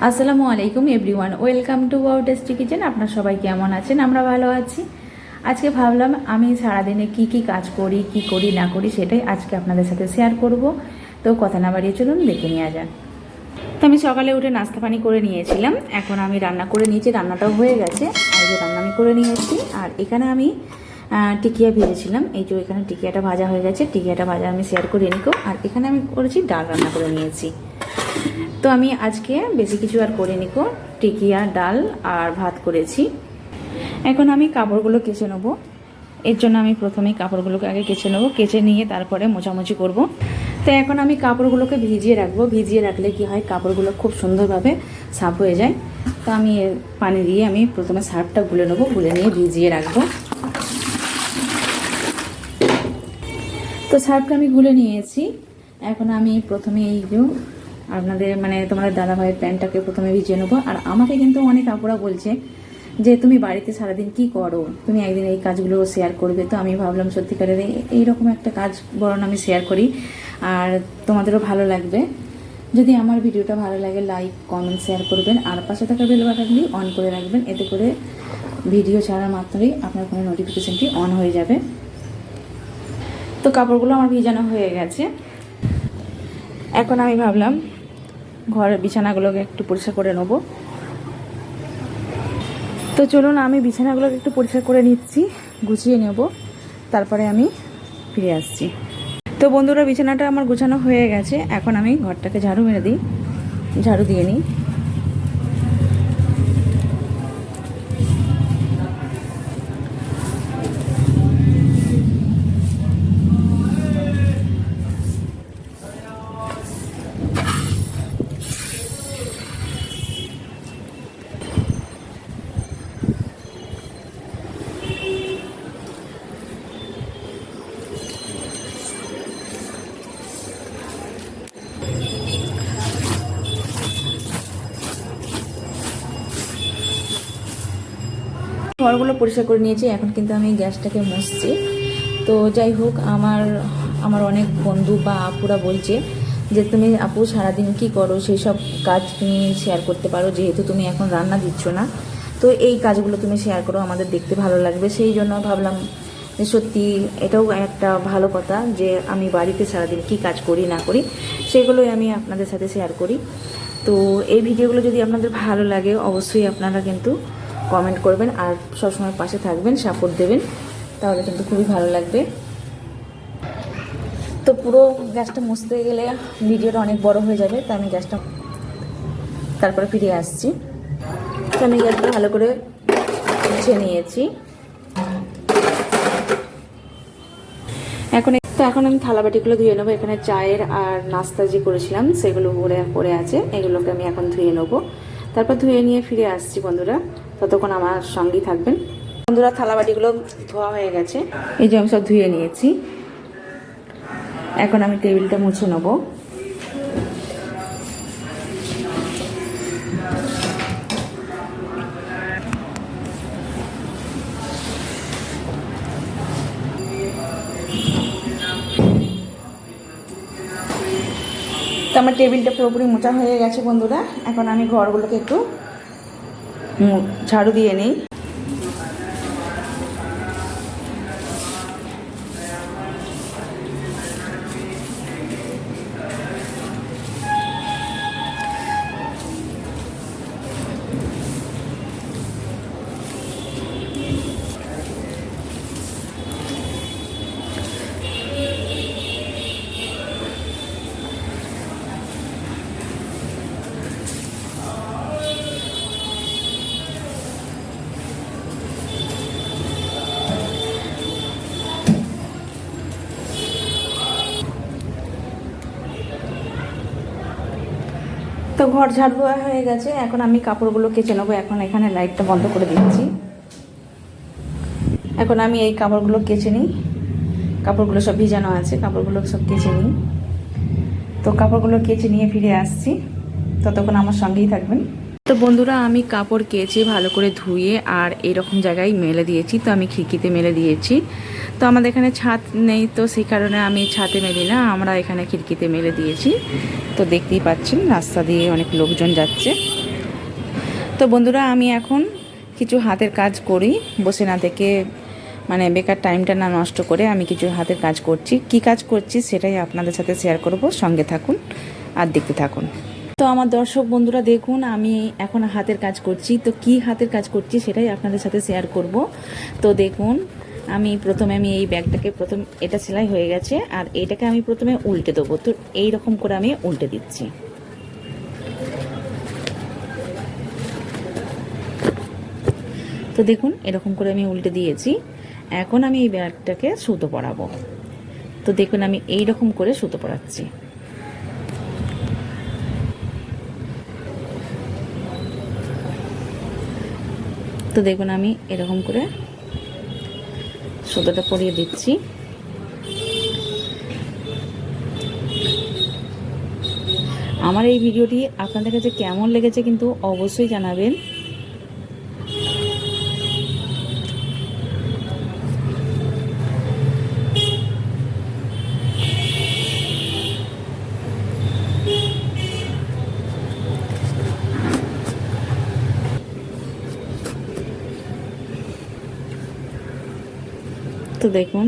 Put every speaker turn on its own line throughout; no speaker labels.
আসসালামু আলাইকুম everyone, welcome to our tasty kitchen. আপনারা সবাই কেমন আছেন? আমরা ভালো আছি। আজকে ভাবলাম আমি সারাদিনে কি কাজ করি, কি করি না করি সেটাই আজকে আপনাদের সাথে শেয়ার করব। তো কথা না বাড়িয়ে চলুন দেখে নেওয়া যাক। তো আমি সকালে উঠে নাস্তা পানি করে নিয়েছিলাম, এখন আমি রান্না করে নিয়েছি, রান্নাটাও হয়ে গেছে। আর যে রান্না আমি করে নিয়েছি, আর এখানে আমি টিকিয়া ভেজেছিলাম। এই যে এখানে টিকিয়াটা ভাজা হয়ে গেছে, টিকিয়াটা ভাজা আমি শেয়ার করে নিকো। আর এখানে আমি করেছি ডাল রান্না করে নিয়েছি। তো আমি আজকে বেশি কিছু আর করিনি কো, টিকিয়া ডাল আর ভাত করেছি। এখন আমি কাপড়গুলো কেচে নেবো। এর জন্য আমি প্রথমেই কাপড়গুলোকে আগে কেচে নেবো, কেচে নিয়ে তারপরে মোছামুছি করব। তো এখন আমি কাপড়গুলোকে ভিজিয়ে রাখবো। ভিজিয়ে রাখলে কি হয়, কাপড়গুলো খুব সুন্দরভাবে সাফ হয়ে যায়। তো আমি পানি দিয়ে আমি প্রথমে সার্ফটা গুলে নেবো, গুলে নিয়ে ভিজিয়ে রাখবো। তো সার্ফটা আমি গুলে নিয়েছি। এখন আমি প্রথমে এই যে আপনাদের তোমাদের দাদাভাইয়ের প্যান্টটাকে প্রথমে ভিজিয়ে নেবো। আর আমাকে কিন্তু অনেক আপুরা বলছে যে তুমি বাড়িতে সারাদিন কি করো, তুমি একদিন এই কাজগুলো শেয়ার করবে। তো আমি ভাবলাম সত্যিকারের এইরকম একটা কাজ বরং আমি শেয়ার করি, আর তোমাদেরও ভালো লাগবে। যদি আমার ভিডিওটা ভালো লাগে লাইক কমেন্ট শেয়ার করবেন, আর পাশে থাকা বেল বাটনটি অন করে রাখবেন। এতে করে ভিডিও ছাড়ার মাত্রই আপনার কোনো নোটিফিকেশানটি অন হয়ে যাবে। তো কাপড়গুলো আমার ভিজানো হয়ে গেছে। এখন আমি ভাবলাম ঘরের বিছানাগুলোকে একটু পরিষ্কার করে নেব। তো চলুন আমি বিছানাগুলোকে একটু পরিষ্কার করে নিচ্ছি, গুছিয়ে নেব, তারপরে আমি ফিরে আসছি। তো বন্ধুরা, বিছানাটা আমার গোছানো হয়ে গেছে। এখন আমি ঘরটাকে ঝাড়ু মেরে দিই, ঝাড়ু দিয়ে নিই। ঘরগুলো পরিষ্কার করে নিয়েছি, এখন কিন্তু আমি গ্যাসটাকে মুছছি। তো যাই হোক, আমার অনেক বন্ধু বা আপুরা বলছে যে তুমি আপু সারাদিন কি করো, সেই সব কাজ তুমি শেয়ার করতে পারো, যেহেতু তুমি এখন রান্না দিচ্ছ না। তো এই কাজগুলো তুমি শেয়ার করো, আমাদের দেখতে ভালো লাগবে। সেই জন্য ভাবলাম যে সত্যি এটাও একটা ভালো কথা যে আমি বাড়িতে সারাদিন কি কাজ করি না করি সেগুলোই আমি আপনাদের সাথে শেয়ার করি। তো এই ভিডিওগুলো যদি আপনাদের ভালো লাগে অবশ্যই আপনারা কিন্তু কমেন্ট করবেন, আর সবসময় পাশে থাকবেন, সাপোর্ট দেবেন, তাহলে কিন্তু খুবই ভালো লাগবে। তো পুরো গ্যাসটা মুছতে গেলে ভিডিওটা অনেক বড় হয়ে যাবে, তো আমি গ্যাসটা তারপরে ফিরে আসছি। তো আমি গ্যাসটা ভালো করে মুছে নিয়েছি। এখন আমি থালা বাটিগুলো ধুয়ে নেবো। এখানে চায়ের আর নাস্তা যে করেছিলাম সেগুলো পড়ে আছে, এগুলোকে আমি এখন ধুয়ে নেবো। তারপর ধুয়ে নিয়ে ফিরে আসছি বন্ধুরা, ততক্ষণ আমার সঙ্গেই থাকবেন। বন্ধুরা, থালা বাটিগুলো ধোয়া হয়ে গেছে, এই যে আমি সব ধুয়ে নিয়েছি। এখন আমি টেবিলটা মুছে নেবো। তো আমার টেবিলটা পুরোপুরি মোছা হয়ে গেছে বন্ধুরা। এখন আমি ঘরগুলোকে একটু ঝাড়ু দিয়ে নিই। তো ঘর ঝাড়ু দেওয়া হয়ে গেছে, এখন আমি কাপড়গুলো কেচে নেবো। এখন এখানে লাইটটা বন্ধ করে দিচ্ছি। এখন আমি এই কাপড়গুলো কেচে নিই। কাপড়গুলো সব ভিজানো আছে, কাপড়গুলো সব কেচে নিই। তো কাপড়গুলো কেচে নিয়ে ফিরে আসছি, ততক্ষণ আমার সঙ্গেই থাকবেন। তো বন্ধুরা, আমি কাপড় কেচে ভালো করে ধুয়ে আর এরকম জায়গায় মেলে দিয়েছি। তো আমি খিড়কিতে মেলে দিয়েছি। তো আমাদের এখানে ছাদ নেই, তো সেই কারণে আমি ছাদে মেলি না, আমরা এখানে খিড়কিতে মেলে দিয়েছি। তো দেখতেই পাচ্ছেন রাস্তা দিয়ে অনেক লোকজন যাচ্ছে। তো বন্ধুরা, আমি এখন কিছু হাতের কাজ করি, বসে না থেকে, মানে বেকার টাইমটা না নষ্ট করে আমি কিছু হাতের কাজ করছি। কি কাজ করছি সেটাই আপনাদের সাথে শেয়ার করব, সঙ্গে থাকুন আর দেখতে থাকুন। তো আমার দর্শক বন্ধুরা দেখুন, আমি এখন হাতের কাজ করছি। তো কি হাতের কাজ করছি সেটাই আপনাদের সাথে শেয়ার করব। তো দেখুন, প্রথমে আমি এই ব্যাগটাকে এটা সেলাই হয়ে গেছে, আর এইটাকে আমি প্রথমে উল্টে দেবো। তো এই রকম করে আমি উল্টে দিচ্ছি। তো দেখুন, এরকম করে আমি উল্টে দিয়েছি। এখন আমি এই ব্যাগটাকে সুতো পরাবো। তো দেখুন, আমি এই রকম করে সুতো পরাচ্ছি। তো দেখুন, আমি এরকম করে সুতোটা পরিয়ে দিচ্ছি। আমার এই ভিডিওটি আপনাদের কাছে কেমন লেগেছে কিন্তু অবশ্যই জানাবেন। তো দেখুন,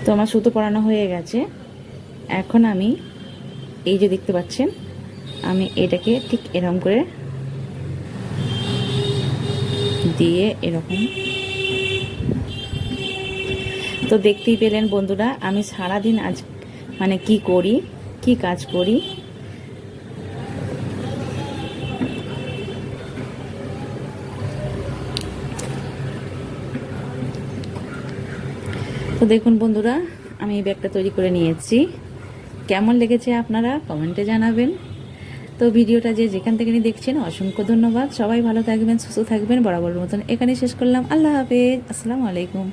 তো আমার সুতো পরানো হয়ে গেছে। এখন আমি এই যে দেখতে পাচ্ছেন, আমি এটাকে ঠিক এরকম করে দিয়ে এরকম। তো দেখতেই পেলেন বন্ধুরা, আমি সারাদিন আজ মানে কি করি, কি কাজ করি। তো দেখুন বন্ধুরা, আমি এই ব্যাগটা তৈরি করে নিয়েছি। কেমন লেগেছে আপনারা কমেন্টে জানাবেন। তো ভিডিওটা যে যেখান থেকে দেখছেন অসংখ্য ধন্যবাদ। সবাই ভালো থাকবেন, সুস্থ থাকবেন। বরাবর মতন এখানেই শেষ করলাম। আল্লাহ হাফেজ, আসসালামু আলাইকুম।